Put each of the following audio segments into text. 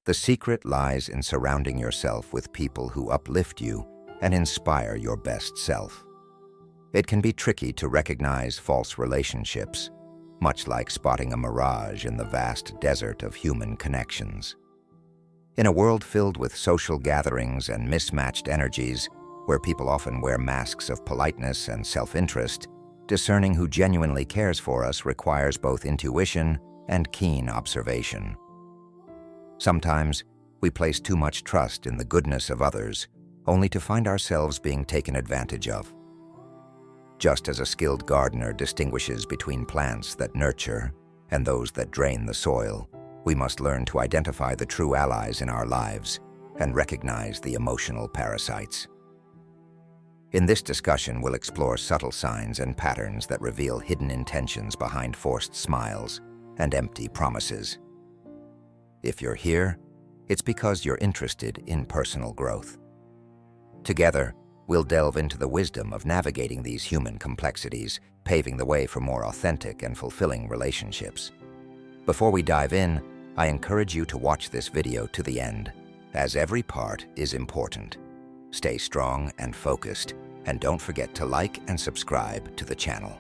The secret lies in surrounding yourself with people who uplift you and inspire your best self. It can be tricky to recognize false relationships, much like spotting a mirage in the vast desert of human connections. In a world filled with social gatherings and mismatched energies, where people often wear masks of politeness and self-interest, discerning who genuinely cares for us requires both intuition and keen observation. Sometimes, we place too much trust in the goodness of others, only to find ourselves being taken advantage of. Just as a skilled gardener distinguishes between plants that nurture and those that drain the soil, we must learn to identify the true allies in our lives and recognize the emotional parasites. In this discussion, we'll explore subtle signs and patterns that reveal hidden intentions behind forced smiles and empty promises. If you're here, it's because you're interested in personal growth. Together, we'll delve into the wisdom of navigating these human complexities, paving the way for more authentic and fulfilling relationships. Before we dive in, I encourage you to watch this video to the end, as every part is important. Stay strong and focused, and don't forget to like and subscribe to the channel.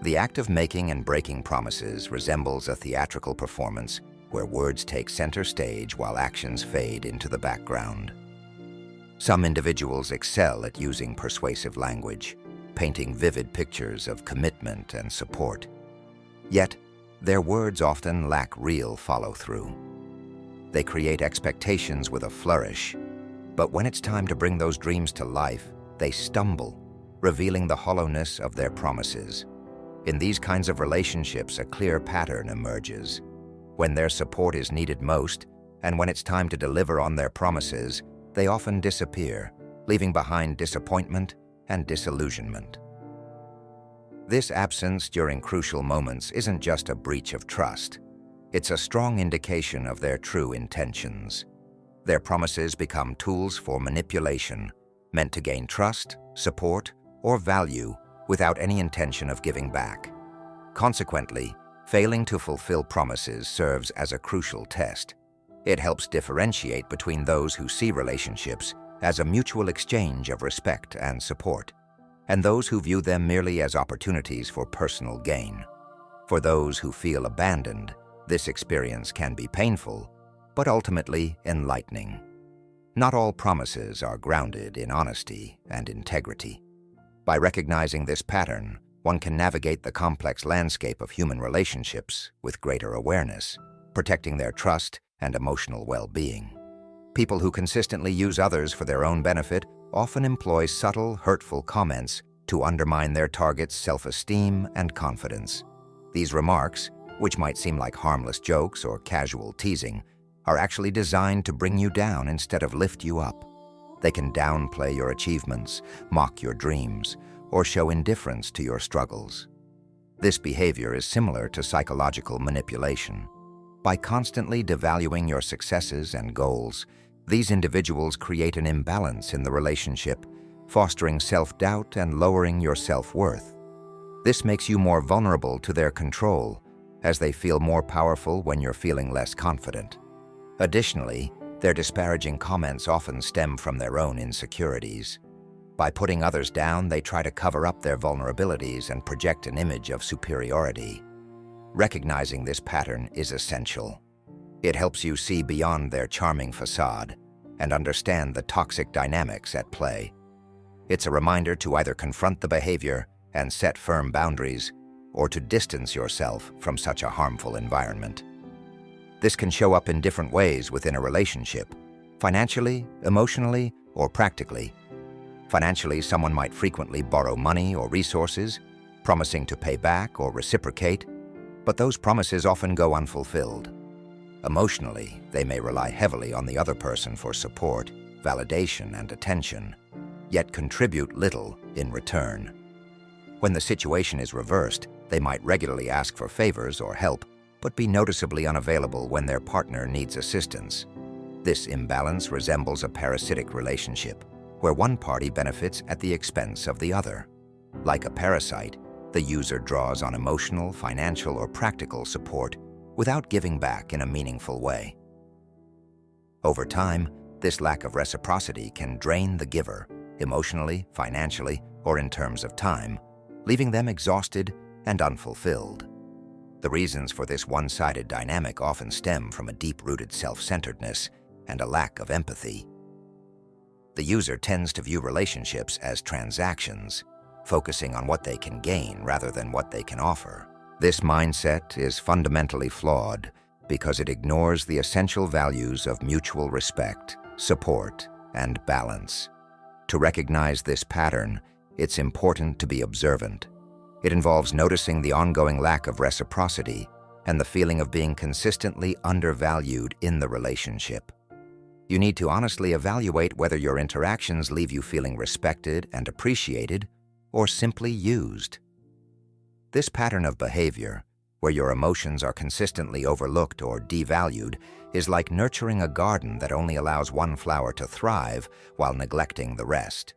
The act of making and breaking promises resembles a theatrical performance where words take center stage while actions fade into the background. Some individuals excel at using persuasive language, painting vivid pictures of commitment and support. Yet, their words often lack real follow-through. They create expectations with a flourish, but when it's time to bring those dreams to life, they stumble, revealing the hollowness of their promises. In these kinds of relationships, a clear pattern emerges. When their support is needed most, and when it's time to deliver on their promises, they often disappear, leaving behind disappointment and disillusionment. This absence during crucial moments isn't just a breach of trust. It's a strong indication of their true intentions. Their promises become tools for manipulation, meant to gain trust, support, or value without any intention of giving back. Consequently, failing to fulfill promises serves as a crucial test. It helps differentiate between those who see relationships as a mutual exchange of respect and support, and those who view them merely as opportunities for personal gain. For those who feel abandoned, this experience can be painful, but ultimately enlightening. Not all promises are grounded in honesty and integrity. By recognizing this pattern, one can navigate the complex landscape of human relationships with greater awareness, protecting their trust and emotional well-being. People who consistently use others for their own benefit often employ subtle, hurtful comments to undermine their target's self-esteem and confidence. These remarks, which might seem like harmless jokes or casual teasing, are actually designed to bring you down instead of lift you up. They can downplay your achievements, mock your dreams, or show indifference to your struggles. This behavior is similar to psychological manipulation. By constantly devaluing your successes and goals, these individuals create an imbalance in the relationship, fostering self-doubt and lowering your self-worth. This makes you more vulnerable to their control, as they feel more powerful when you're feeling less confident. Additionally, their disparaging comments often stem from their own insecurities. By putting others down, they try to cover up their vulnerabilities and project an image of superiority. Recognizing this pattern is essential. It helps you see beyond their charming facade and understand the toxic dynamics at play. It's a reminder to either confront the behavior and set firm boundaries, or to distance yourself from such a harmful environment. This can show up in different ways within a relationship: financially, emotionally, or practically. Financially, someone might frequently borrow money or resources, promising to pay back or reciprocate, but those promises often go unfulfilled. Emotionally, they may rely heavily on the other person for support, validation, and attention, yet contribute little in return. When the situation is reversed, they might regularly ask for favors or help, but be noticeably unavailable when their partner needs assistance. This imbalance resembles a parasitic relationship, where one party benefits at the expense of the other. Like a parasite, the user draws on emotional, financial, or practical support without giving back in a meaningful way. Over time, this lack of reciprocity can drain the giver, emotionally, financially, or in terms of time, leaving them exhausted and unfulfilled. The reasons for this one-sided dynamic often stem from a deep-rooted self-centeredness and a lack of empathy. The user tends to view relationships as transactions, focusing on what they can gain rather than what they can offer. This mindset is fundamentally flawed because it ignores the essential values of mutual respect, support, and balance. To recognize this pattern, it's important to be observant. It involves noticing the ongoing lack of reciprocity and the feeling of being consistently undervalued in the relationship. You need to honestly evaluate whether your interactions leave you feeling respected and appreciated or simply used. This pattern of behavior, where your emotions are consistently overlooked or devalued, is like nurturing a garden that only allows one flower to thrive while neglecting the rest.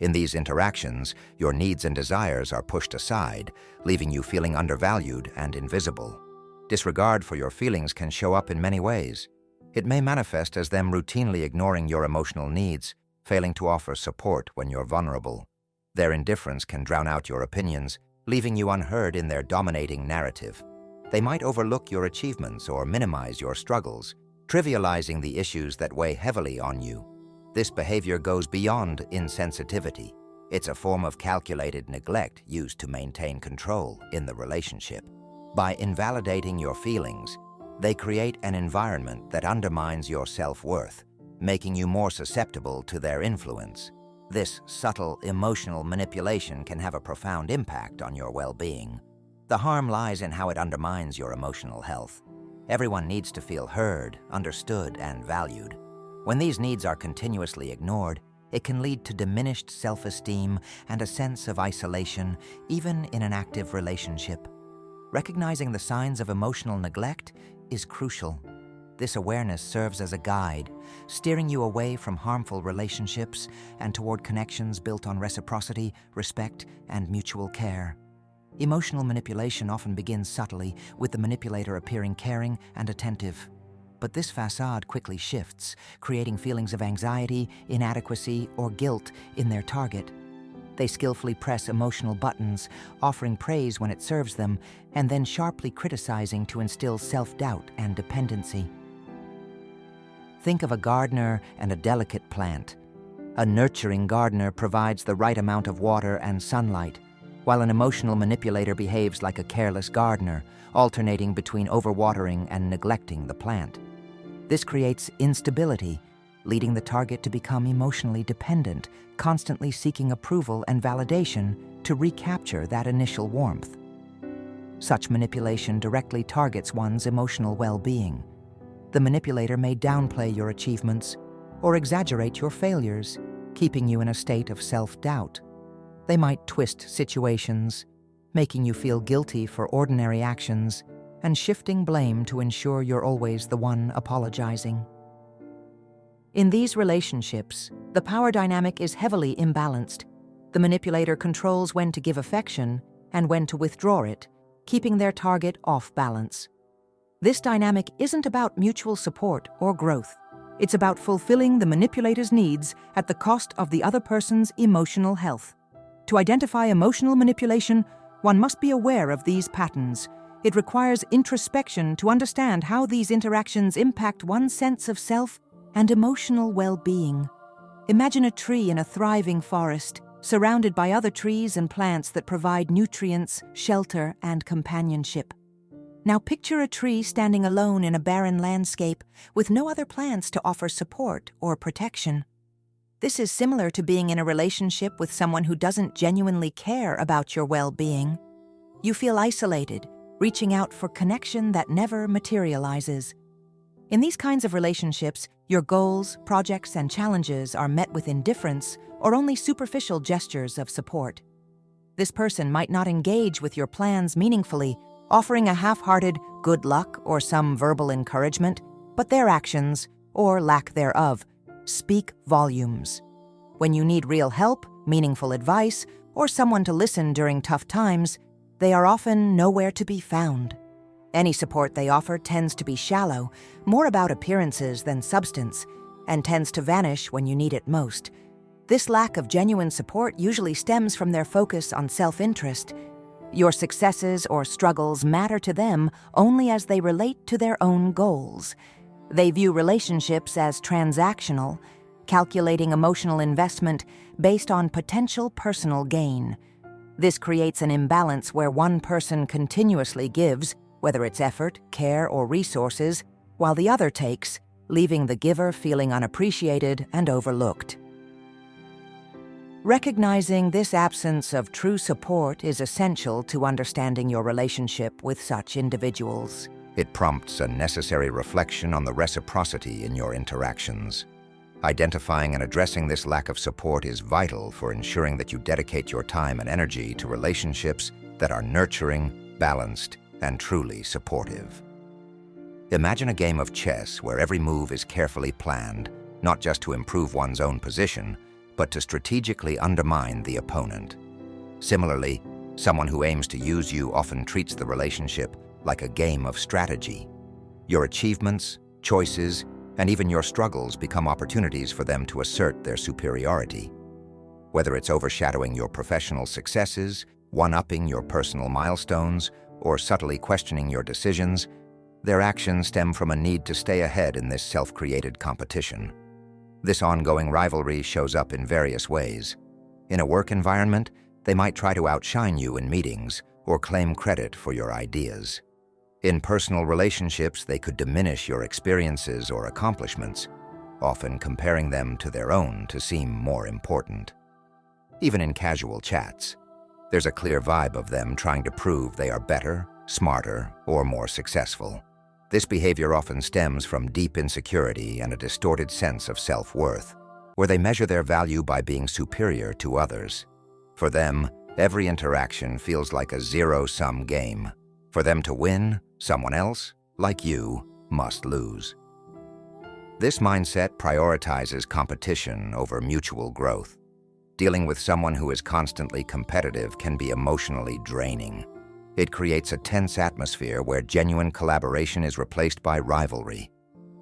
In these interactions, your needs and desires are pushed aside, leaving you feeling undervalued and invisible. Disregard for your feelings can show up in many ways. It may manifest as them routinely ignoring your emotional needs, failing to offer support when you're vulnerable. Their indifference can drown out your opinions, leaving you unheard in their dominating narrative. They might overlook your achievements or minimize your struggles, trivializing the issues that weigh heavily on you. This behavior goes beyond insensitivity. It's a form of calculated neglect used to maintain control in the relationship. By invalidating your feelings, they create an environment that undermines your self-worth, making you more susceptible to their influence. This subtle emotional manipulation can have a profound impact on your well-being. The harm lies in how it undermines your emotional health. Everyone needs to feel heard, understood, and valued. When these needs are continuously ignored, it can lead to diminished self-esteem and a sense of isolation, even in an active relationship. Recognizing the signs of emotional neglect is crucial. This awareness serves as a guide, steering you away from harmful relationships and toward connections built on reciprocity, respect, and mutual care. Emotional manipulation often begins subtly, with the manipulator appearing caring and attentive. But this facade quickly shifts, creating feelings of anxiety, inadequacy, or guilt in their target. They skillfully press emotional buttons, offering praise when it serves them, and then sharply criticizing to instill self-doubt and dependency. Think of a gardener and a delicate plant. A nurturing gardener provides the right amount of water and sunlight, while an emotional manipulator behaves like a careless gardener, alternating between overwatering and neglecting the plant. This creates instability, leading the target to become emotionally dependent, constantly seeking approval and validation to recapture that initial warmth. Such manipulation directly targets one's emotional well-being. The manipulator may downplay your achievements or exaggerate your failures, keeping you in a state of self-doubt. They might twist situations, making you feel guilty for ordinary actions and shifting blame to ensure you're always the one apologizing. In these relationships, the power dynamic is heavily imbalanced. The manipulator controls when to give affection and when to withdraw it, keeping their target off balance. This dynamic isn't about mutual support or growth. It's about fulfilling the manipulator's needs at the cost of the other person's emotional health. To identify emotional manipulation, one must be aware of these patterns. It requires introspection to understand how these interactions impact one's sense of self and emotional well-being. Imagine a tree in a thriving forest, surrounded by other trees and plants that provide nutrients, shelter, and companionship. Now picture a tree standing alone in a barren landscape with no other plants to offer support or protection. This is similar to being in a relationship with someone who doesn't genuinely care about your well-being. You feel isolated, reaching out for connection that never materializes. In these kinds of relationships, your goals, projects, and challenges are met with indifference or only superficial gestures of support. This person might not engage with your plans meaningfully, offering a half-hearted good luck or some verbal encouragement, but their actions, or lack thereof, speak volumes. When you need real help, meaningful advice, or someone to listen during tough times, they are often nowhere to be found. Any support they offer tends to be shallow, more about appearances than substance, and tends to vanish when you need it most. This lack of genuine support usually stems from their focus on self-interest. Your successes or struggles matter to them only as they relate to their own goals. They view relationships as transactional, calculating emotional investment based on potential personal gain. This creates an imbalance where one person continuously gives, whether it's effort, care, or resources, while the other takes, leaving the giver feeling unappreciated and overlooked. Recognizing this absence of true support is essential to understanding your relationship with such individuals. It prompts a necessary reflection on the reciprocity in your interactions. Identifying and addressing this lack of support is vital for ensuring that you dedicate your time and energy to relationships that are nurturing, balanced, and truly supportive. Imagine a game of chess where every move is carefully planned, not just to improve one's own position, but to strategically undermine the opponent. Similarly, someone who aims to use you often treats the relationship like a game of strategy. Your achievements, choices, and even your struggles become opportunities for them to assert their superiority. Whether it's overshadowing your professional successes, one-upping your personal milestones, or subtly questioning your decisions, their actions stem from a need to stay ahead in this self-created competition. This ongoing rivalry shows up in various ways. In a work environment, they might try to outshine you in meetings or claim credit for your ideas. In personal relationships, they could diminish your experiences or accomplishments, often comparing them to their own to seem more important. Even in casual chats, there's a clear vibe of them trying to prove they are better, smarter, or more successful. This behavior often stems from deep insecurity and a distorted sense of self-worth, where they measure their value by being superior to others. For them, every interaction feels like a zero-sum game. For them to win, someone else, like you, must lose. This mindset prioritizes competition over mutual growth. Dealing with someone who is constantly competitive can be emotionally draining. It creates a tense atmosphere where genuine collaboration is replaced by rivalry.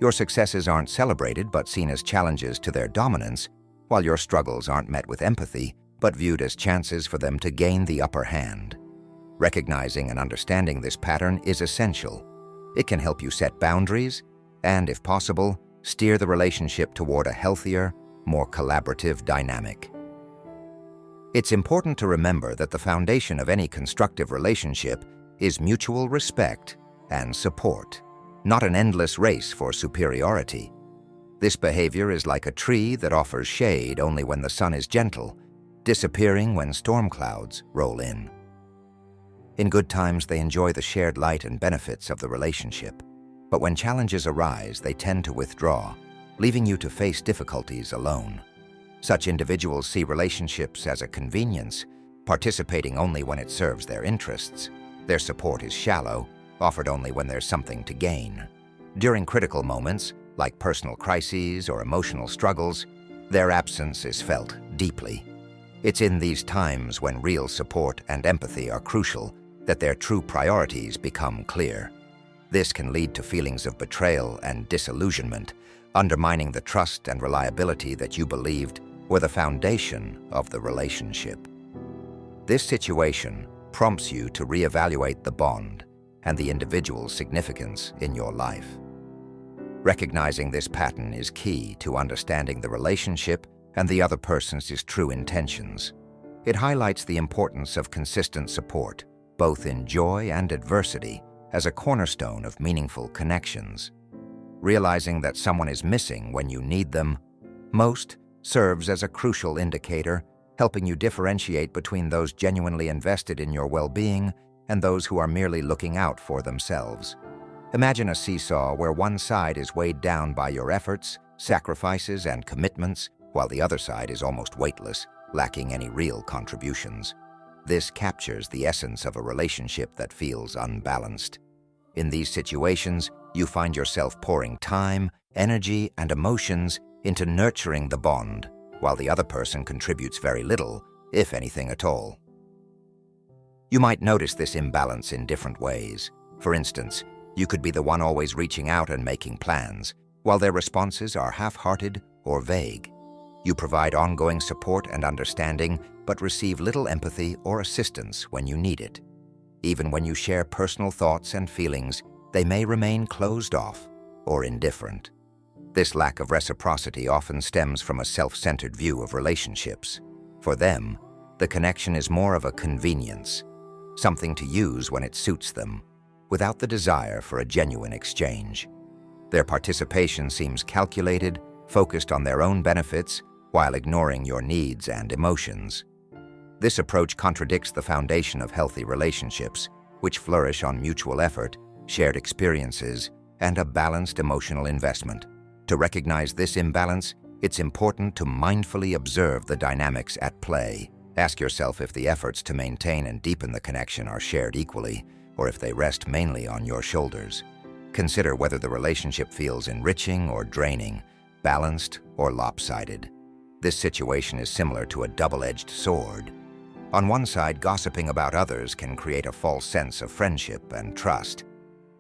Your successes aren't celebrated but seen as challenges to their dominance, while your struggles aren't met with empathy but viewed as chances for them to gain the upper hand. Recognizing and understanding this pattern is essential. It can help you set boundaries and, if possible, steer the relationship toward a healthier, more collaborative dynamic. It's important to remember that the foundation of any constructive relationship is mutual respect and support, not an endless race for superiority. This behavior is like a tree that offers shade only when the sun is gentle, disappearing when storm clouds roll in. In good times, they enjoy the shared light and benefits of the relationship, but when challenges arise, they tend to withdraw, leaving you to face difficulties alone. Such individuals see relationships as a convenience, participating only when it serves their interests. Their support is shallow, offered only when there's something to gain. During critical moments, like personal crises or emotional struggles, their absence is felt deeply. It's in these times when real support and empathy are crucial that their true priorities become clear. This can lead to feelings of betrayal and disillusionment, undermining the trust and reliability that you believed were the foundation of the relationship. This situation prompts you to reevaluate the bond and the individual's significance in your life. Recognizing this pattern is key to understanding the relationship and the other person's true intentions. It highlights the importance of consistent support, both in joy and adversity, as a cornerstone of meaningful connections. Realizing that someone is missing when you need them most serves as a crucial indicator, helping you differentiate between those genuinely invested in your well-being and those who are merely looking out for themselves. Imagine a seesaw where one side is weighed down by your efforts, sacrifices, and commitments, while the other side is almost weightless, lacking any real contributions. This captures the essence of a relationship that feels unbalanced. In these situations, you find yourself pouring time, energy, and emotions into nurturing the bond, while the other person contributes very little, if anything at all. You might notice this imbalance in different ways. For instance, you could be the one always reaching out and making plans, while their responses are half-hearted or vague. You provide ongoing support and understanding, but receive little empathy or assistance when you need it. Even when you share personal thoughts and feelings, they may remain closed off or indifferent. This lack of reciprocity often stems from a self-centered view of relationships. For them, the connection is more of a convenience, something to use when it suits them, without the desire for a genuine exchange. Their participation seems calculated, focused on their own benefits, while ignoring your needs and emotions. This approach contradicts the foundation of healthy relationships, which flourish on mutual effort, shared experiences, and a balanced emotional investment. To recognize this imbalance, it's important to mindfully observe the dynamics at play. Ask yourself if the efforts to maintain and deepen the connection are shared equally, or if they rest mainly on your shoulders. Consider whether the relationship feels enriching or draining, balanced or lopsided. This situation is similar to a double-edged sword. On one side, gossiping about others can create a false sense of friendship and trust.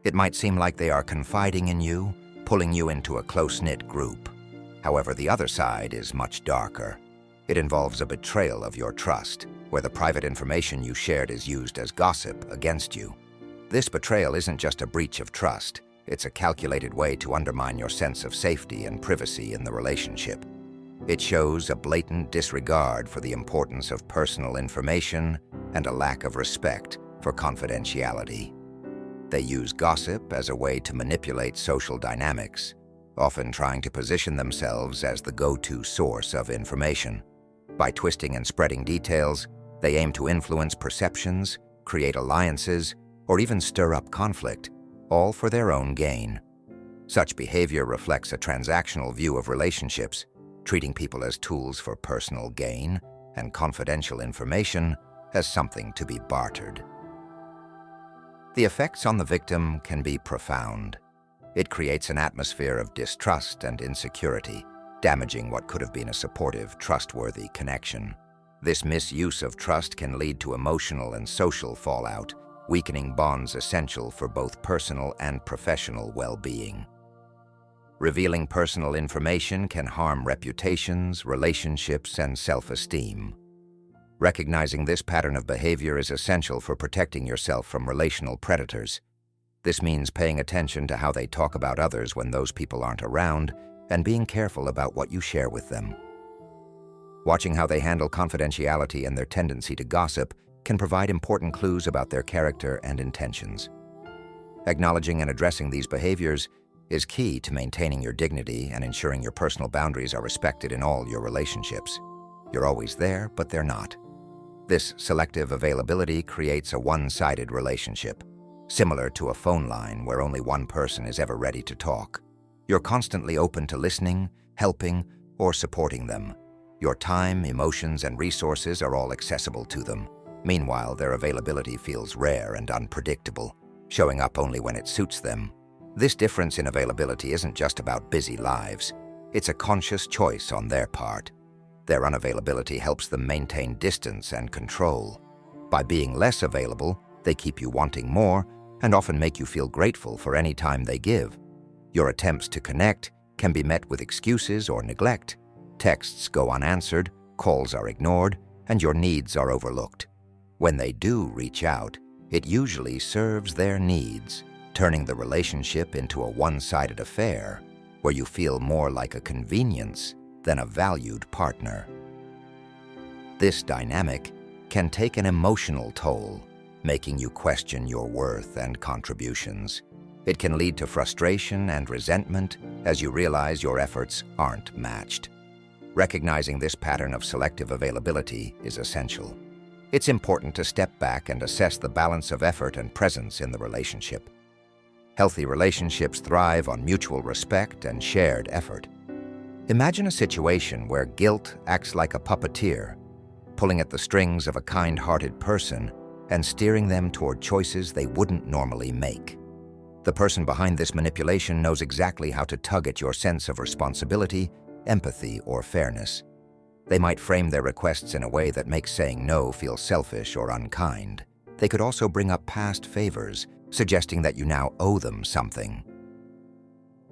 It might seem like they are confiding in you, pulling you into a close-knit group. However, the other side is much darker. It involves a betrayal of your trust, where the private information you shared is used as gossip against you. This betrayal isn't just a breach of trust, it's a calculated way to undermine your sense of safety and privacy in the relationship. It shows a blatant disregard for the importance of personal information and a lack of respect for confidentiality. They use gossip as a way to manipulate social dynamics, often trying to position themselves as the go-to source of information. By twisting and spreading details, they aim to influence perceptions, create alliances, or even stir up conflict, all for their own gain. Such behavior reflects a transactional view of relationships, treating people as tools for personal gain and confidential information as something to be bartered. The effects on the victim can be profound. It creates an atmosphere of distrust and insecurity, damaging what could have been a supportive, trustworthy connection. This misuse of trust can lead to emotional and social fallout, weakening bonds essential for both personal and professional well-being. Revealing personal information can harm reputations, relationships, and self-esteem. Recognizing this pattern of behavior is essential for protecting yourself from relational predators. This means paying attention to how they talk about others when those people aren't around, and being careful about what you share with them. Watching how they handle confidentiality and their tendency to gossip can provide important clues about their character and intentions. Acknowledging and addressing these behaviors is key to maintaining your dignity and ensuring your personal boundaries are respected in all your relationships. You're always there, but they're not. This selective availability creates a one-sided relationship, similar to a phone line where only one person is ever ready to talk. You're constantly open to listening, helping, or supporting them. Your time, emotions, and resources are all accessible to them. Meanwhile, their availability feels rare and unpredictable, showing up only when it suits them. This difference in availability isn't just about busy lives. It's a conscious choice on their part. Their unavailability helps them maintain distance and control. By being less available, they keep you wanting more and often make you feel grateful for any time they give. Your attempts to connect can be met with excuses or neglect. Texts go unanswered, calls are ignored, and your needs are overlooked. When they do reach out, it usually serves their needs, turning the relationship into a one-sided affair where you feel more like a convenience than a valued partner. This dynamic can take an emotional toll, making you question your worth and contributions. It can lead to frustration and resentment as you realize your efforts aren't matched. Recognizing this pattern of selective availability is essential. It's important to step back and assess the balance of effort and presence in the relationship. Healthy relationships thrive on mutual respect and shared effort. Imagine a situation where guilt acts like a puppeteer, pulling at the strings of a kind-hearted person and steering them toward choices they wouldn't normally make. The person behind this manipulation knows exactly how to tug at your sense of responsibility, empathy, or fairness. They might frame their requests in a way that makes saying no feel selfish or unkind. They could also bring up past favors, suggesting that you now owe them something.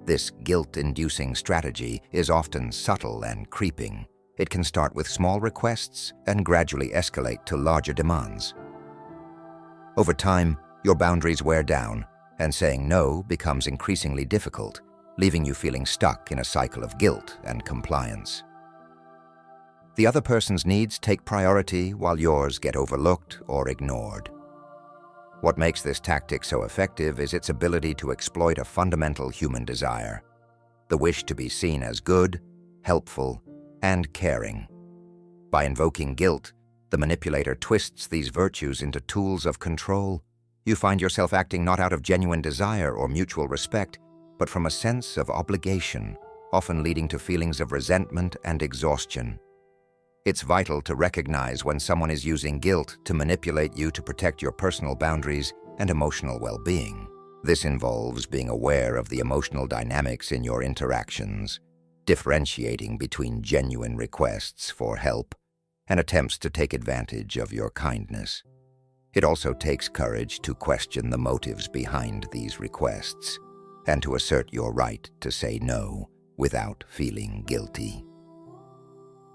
This guilt-inducing strategy is often subtle and creeping. It can start with small requests and gradually escalate to larger demands. Over time, your boundaries wear down, and saying no becomes increasingly difficult, leaving you feeling stuck in a cycle of guilt and compliance. The other person's needs take priority while yours get overlooked or ignored. What makes this tactic so effective is its ability to exploit a fundamental human desire, the wish to be seen as good, helpful, and caring. By invoking guilt, the manipulator twists these virtues into tools of control. You find yourself acting not out of genuine desire or mutual respect, but from a sense of obligation, often leading to feelings of resentment and exhaustion. It's vital to recognize when someone is using guilt to manipulate you to protect your personal boundaries and emotional well-being. This involves being aware of the emotional dynamics in your interactions, differentiating between genuine requests for help and attempts to take advantage of your kindness. It also takes courage to question the motives behind these requests and to assert your right to say no without feeling guilty.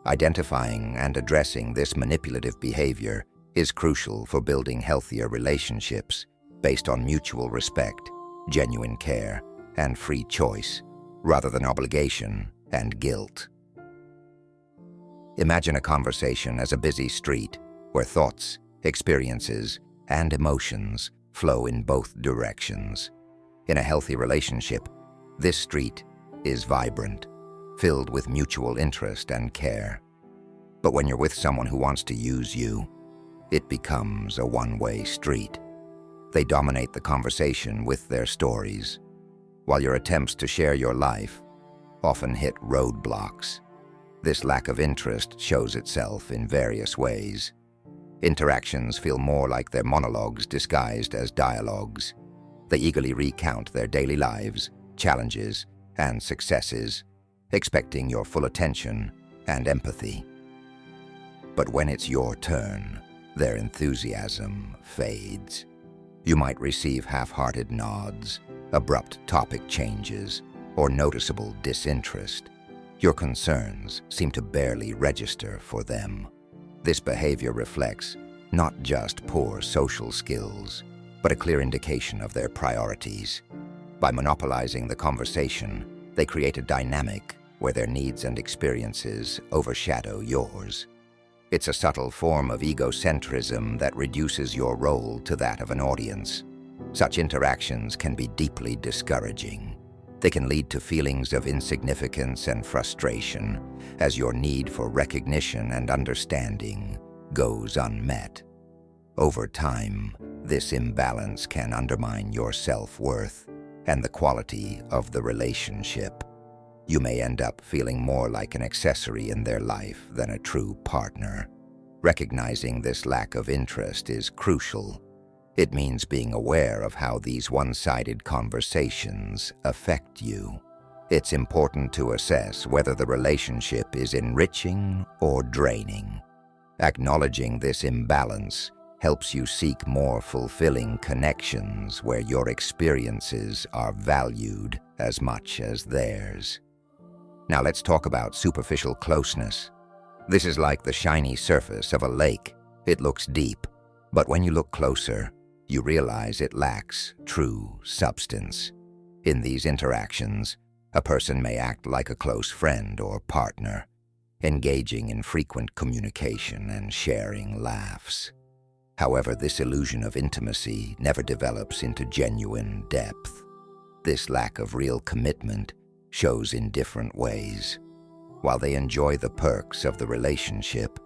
Identifying and addressing this manipulative behavior is crucial for building healthier relationships based on mutual respect, genuine care, and free choice, rather than obligation and guilt. Imagine a conversation as a busy street where thoughts, experiences, and emotions flow in both directions. In a healthy relationship, this street is vibrant, filled with mutual interest and care. But when you're with someone who wants to use you, it becomes a one-way street. They dominate the conversation with their stories, while your attempts to share your life often hit roadblocks. This lack of interest shows itself in various ways. Interactions feel more like their monologues disguised as dialogues. They eagerly recount their daily lives, challenges, and successes, expecting your full attention and empathy. But when it's your turn, their enthusiasm fades. You might receive half-hearted nods, abrupt topic changes, or noticeable disinterest. Your concerns seem to barely register for them. This behavior reflects not just poor social skills, but a clear indication of their priorities. By monopolizing the conversation, they create a dynamic where their needs and experiences overshadow yours. It's a subtle form of egocentrism that reduces your role to that of an audience. Such interactions can be deeply discouraging. They can lead to feelings of insignificance and frustration as your need for recognition and understanding goes unmet. Over time, this imbalance can undermine your self-worth and the quality of the relationship. You may end up feeling more like an accessory in their life than a true partner. Recognizing this lack of interest is crucial. It means being aware of how these one-sided conversations affect you. It's important to assess whether the relationship is enriching or draining. Acknowledging this imbalance helps you seek more fulfilling connections where your experiences are valued as much as theirs. Now let's talk about superficial closeness. This is like the shiny surface of a lake. It looks deep, but when you look closer, you realize it lacks true substance. In these interactions, a person may act like a close friend or partner, engaging in frequent communication and sharing laughs. However, this illusion of intimacy never develops into genuine depth. This lack of real commitment shows in different ways. While they enjoy the perks of the relationship,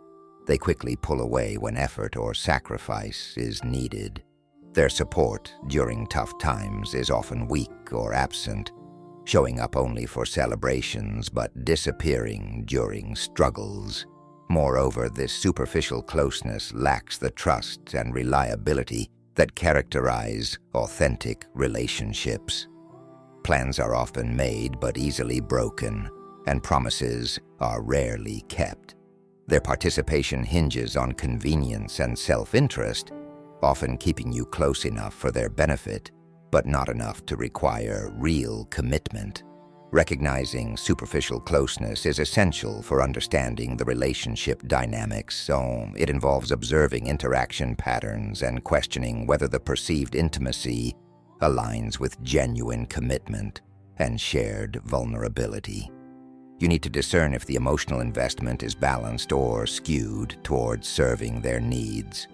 they quickly pull away when effort or sacrifice is needed. Their support during tough times is often weak or absent, showing up only for celebrations but disappearing during struggles. Moreover, this superficial closeness lacks the trust and reliability that characterize authentic relationships. Plans are often made but easily broken, and promises are rarely kept. Their participation hinges on convenience and self-interest, often keeping you close enough for their benefit, but not enough to require real commitment. Recognizing superficial closeness is essential for understanding the relationship dynamics, so it involves observing interaction patterns and questioning whether the perceived intimacy aligns with genuine commitment and shared vulnerability. You need to discern if the emotional investment is balanced or skewed towards serving their needs.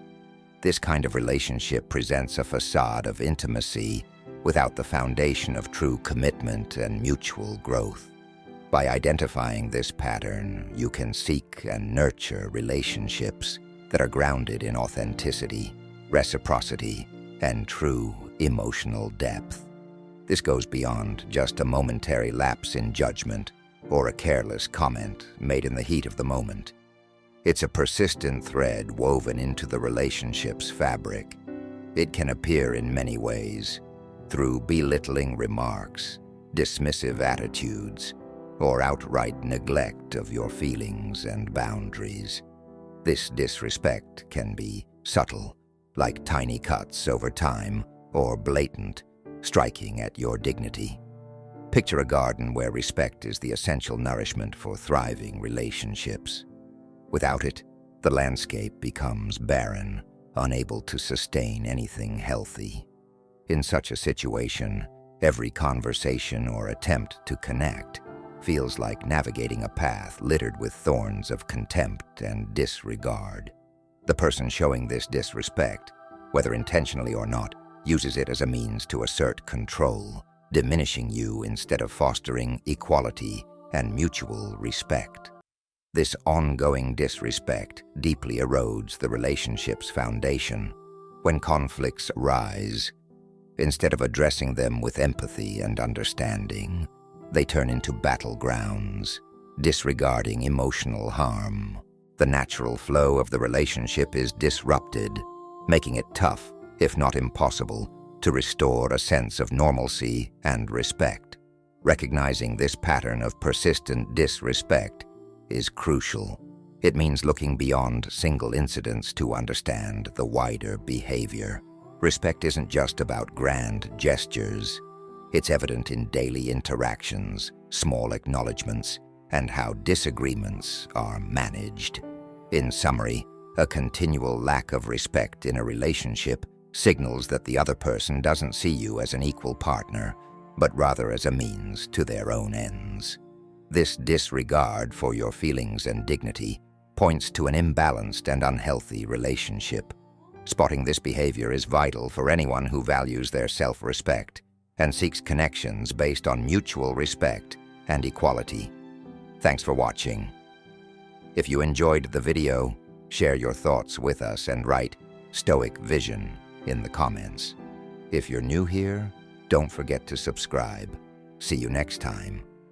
This kind of relationship presents a facade of intimacy without the foundation of true commitment and mutual growth. By identifying this pattern, you can seek and nurture relationships that are grounded in authenticity, reciprocity, and true emotional depth. This goes beyond just a momentary lapse in judgment or a careless comment made in the heat of the moment. It's a persistent thread woven into the relationship's fabric. It can appear in many ways, through belittling remarks, dismissive attitudes, or outright neglect of your feelings and boundaries. This disrespect can be subtle, like tiny cuts over time, or blatant, striking at your dignity. Picture a garden where respect is the essential nourishment for thriving relationships. Without it, the landscape becomes barren, unable to sustain anything healthy. In such a situation, every conversation or attempt to connect feels like navigating a path littered with thorns of contempt and disregard. The person showing this disrespect, whether intentionally or not, uses it as a means to assert control, diminishing you instead of fostering equality and mutual respect. This ongoing disrespect deeply erodes the relationship's foundation. When conflicts rise, instead of addressing them with empathy and understanding, they turn into battlegrounds, disregarding emotional harm. The natural flow of the relationship is disrupted, making it tough, if not impossible, to restore a sense of normalcy and respect. Recognizing this pattern of persistent disrespect is crucial. It means looking beyond single incidents to understand the wider behavior. Respect isn't just about grand gestures. It's evident in daily interactions, small acknowledgments, and how disagreements are managed. In summary, a continual lack of respect in a relationship signals that the other person doesn't see you as an equal partner, but rather as a means to their own ends. This disregard for your feelings and dignity points to an imbalanced and unhealthy relationship. Spotting this behavior is vital for anyone who values their self-respect and seeks connections based on mutual respect and equality. Thanks for watching. If you enjoyed the video, share your thoughts with us and write Stoic Vision in the comments. If you're new here, don't forget to subscribe. See you next time.